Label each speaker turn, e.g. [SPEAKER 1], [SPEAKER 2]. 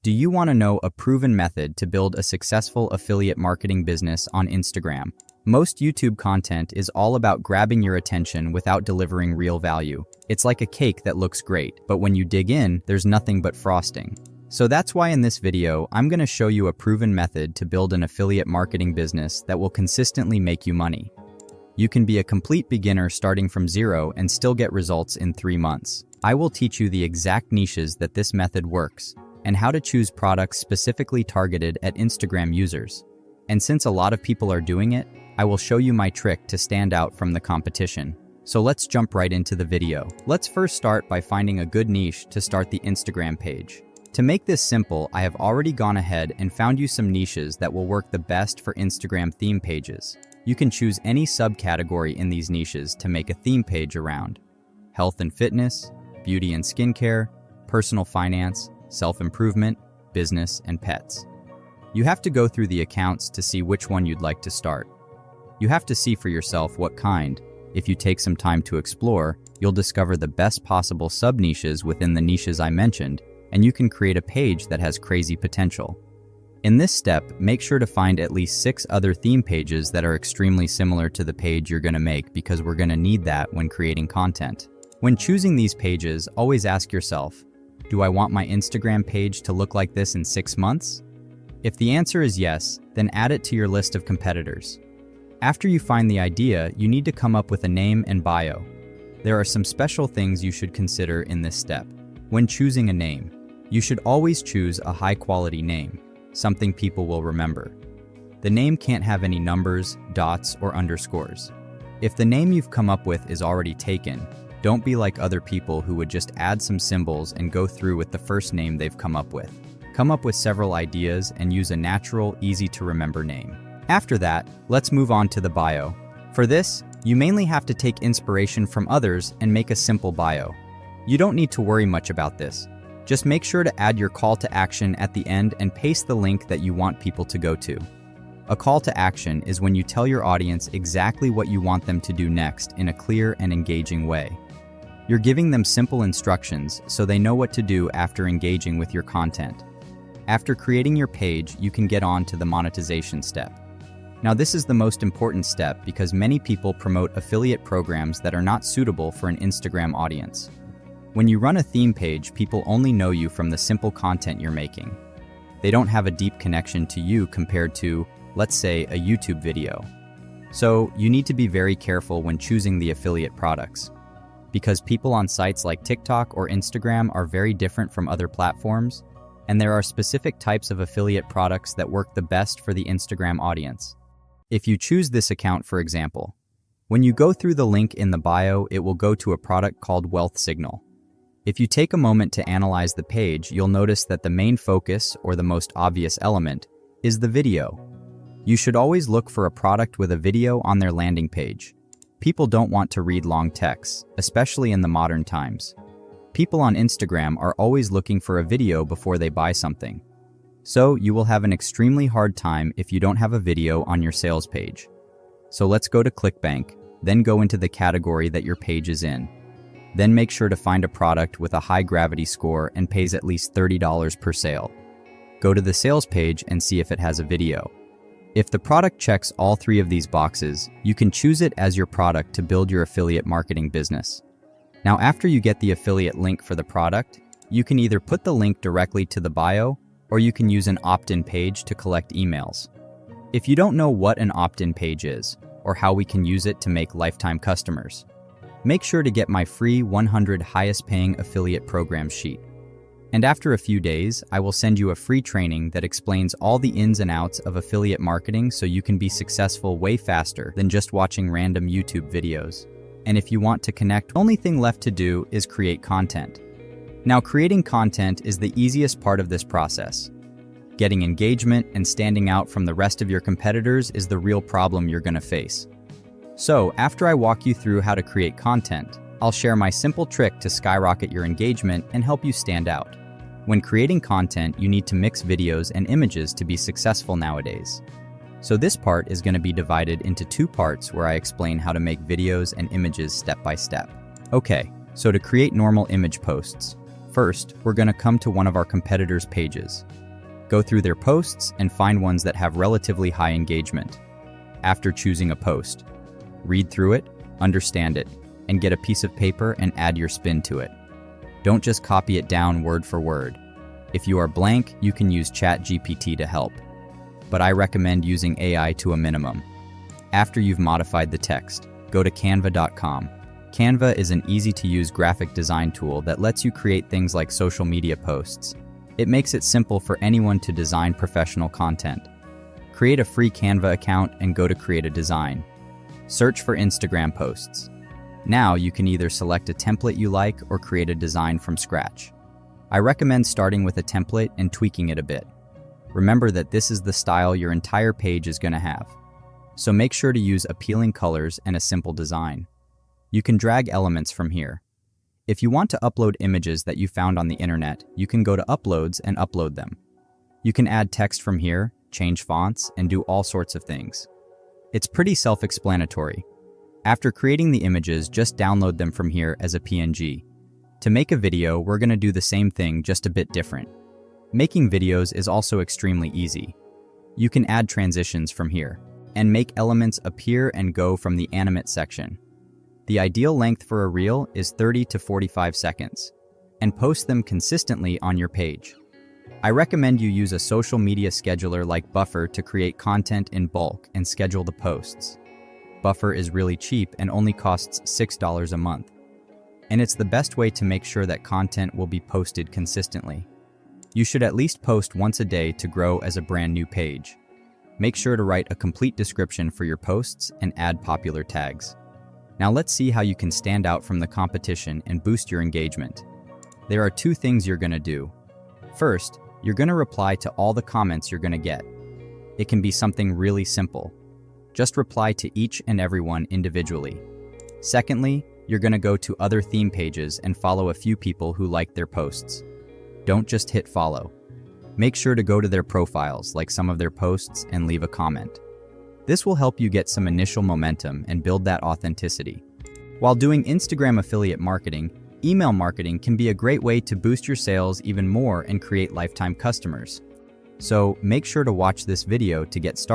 [SPEAKER 1] Do you want to know a proven method to build a successful affiliate marketing business on Instagram? Most YouTube content is all about grabbing your attention without delivering real value. It's like a cake that looks great, but when you dig in, there's nothing but frosting. So that's why in this video, I'm going to show you a proven method to build an affiliate marketing business that will consistently make you money. You can be a complete beginner starting from zero and still get results in 3 months. I will teach you the exact niches that this method works, and how to choose products specifically targeted at Instagram users. And since a lot of people are doing it, I will show you my trick to stand out from the competition. So let's jump right into the video. Let's first start by finding a good niche to start the Instagram page. To make this simple, I have already gone ahead and found you some niches that will work the best for Instagram theme pages. You can choose any subcategory in these niches to make a theme page around: health and fitness, beauty and skincare, personal finance, self-improvement, business, and pets. You have to go through the accounts to see which one you'd like to start. You have to see for yourself what kind. If you take some time to explore, you'll discover the best possible sub-niches within the niches I mentioned, and you can create a page that has crazy potential. In this step, make sure to find at least 6 other theme pages that are extremely similar to the page you're going to make, because we're going to need that when creating content. When choosing these pages, always ask yourself, do I want my Instagram page to look like this in 6 months? If the answer is yes, then add it to your list of competitors. After you find the idea, you need to come up with a name and bio. There are some special things you should consider in this step. When choosing a name, you should always choose a high-quality name, something people will remember. The name can't have any numbers, dots, or underscores. If the name you've come up with is already taken, don't be like other people who would just add some symbols and go through with the first name they've come up with. Come up with several ideas and use a natural, easy-to-remember name. After that, let's move on to the bio. For this, you mainly have to take inspiration from others and make a simple bio. You don't need to worry much about this. Just make sure to add your call to action at the end and paste the link that you want people to go to. A call to action is when you tell your audience exactly what you want them to do next in a clear and engaging way. You're giving them simple instructions so they know what to do after engaging with your content. After creating your page, you can get on to the monetization step. Now, this is the most important step because many people promote affiliate programs that are not suitable for an Instagram audience. When you run a theme page, people only know you from the simple content you're making. They don't have a deep connection to you compared to, let's say, a YouTube video. So, you need to be very careful when choosing the affiliate products. Because people on sites like TikTok or Instagram are very different from other platforms, and there are specific types of affiliate products that work the best for the Instagram audience. If you choose this account, for example, when you go through the link in the bio, it will go to a product called Wealth Signal. If you take a moment to analyze the page, you'll notice that the main focus, or the most obvious element, is the video. You should always look for a product with a video on their landing page. People don't want to read long texts, especially in the modern times. People on Instagram are always looking for a video before they buy something. So you will have an extremely hard time if you don't have a video on your sales page. So let's go to Clickbank, then go into the category that your page is in. Then make sure to find a product with a high gravity score and pays at least $30 per sale. Go to the sales page and see if it has a video. If the product checks all 3 of these boxes, you can choose it as your product to build your affiliate marketing business. Now, after you get the affiliate link for the product, you can either put the link directly to the bio, or you can use an opt-in page to collect emails. If you don't know what an opt-in page is, or how we can use it to make lifetime customers, make sure to get my free 100 highest paying affiliate program sheet. And after a few days, I will send you a free training that explains all the ins and outs of affiliate marketing so you can be successful way faster than just watching random YouTube videos. And if you want to connect, the only thing left to do is create content. Now, creating content is the easiest part of this process. Getting engagement and standing out from the rest of your competitors is the real problem you're going to face. So, after I walk you through how to create content, I'll share my simple trick to skyrocket your engagement and help you stand out. When creating content, you need to mix videos and images to be successful nowadays. So this part is going to be divided into 2 parts where I explain how to make videos and images step by step. Okay, so to create normal image posts, First, we're going to come to one of our competitors' pages. Go through their posts and find ones that have relatively high engagement. After choosing a post, read through it, understand it, and get a piece of paper and add your spin to it. Don't just copy it down word for word. If you are blank, you can use ChatGPT to help, but I recommend using AI to a minimum. After you've modified the text, go to canva.com. Canva is an easy-to-use graphic design tool that lets you create things like social media posts. It makes it simple for anyone to design professional content. Create a free Canva account and go to Create a Design. Search for Instagram posts. Now you can either select a template you like or create a design from scratch. I recommend starting with a template and tweaking it a bit. Remember that this is the style your entire page is going to have. So make sure to use appealing colors and a simple design. You can drag elements from here. If you want to upload images that you found on the internet, you can go to Uploads and upload them. You can add text from here, change fonts, and do all sorts of things. It's pretty self-explanatory. After creating the images, just download them from here as a PNG. To make a video, we're going to do the same thing, just a bit different. Making videos is also extremely easy. You can add transitions from here, and make elements appear and go from the animate section. The ideal length for a reel is 30 to 45 seconds, and post them consistently on your page. I recommend you use a social media scheduler like Buffer to create content in bulk and schedule the posts. Buffer is really cheap and only costs $6 a month. And it's the best way to make sure that content will be posted consistently. You should at least post once a day to grow as a brand new page. Make sure to write a complete description for your posts and add popular tags. Now let's see how you can stand out from the competition and boost your engagement. There are 2 things you're going to do. First, you're going to reply to all the comments you're going to get. It can be something really simple. Just reply to each and everyone individually. Secondly, you're going to go to other theme pages and follow a few people who like their posts. Don't just hit follow. Make sure to go to their profiles, like some of their posts, and leave a comment. This will help you get some initial momentum and build that authenticity. While doing Instagram affiliate marketing, email marketing can be a great way to boost your sales even more and create lifetime customers. So make sure to watch this video to get started.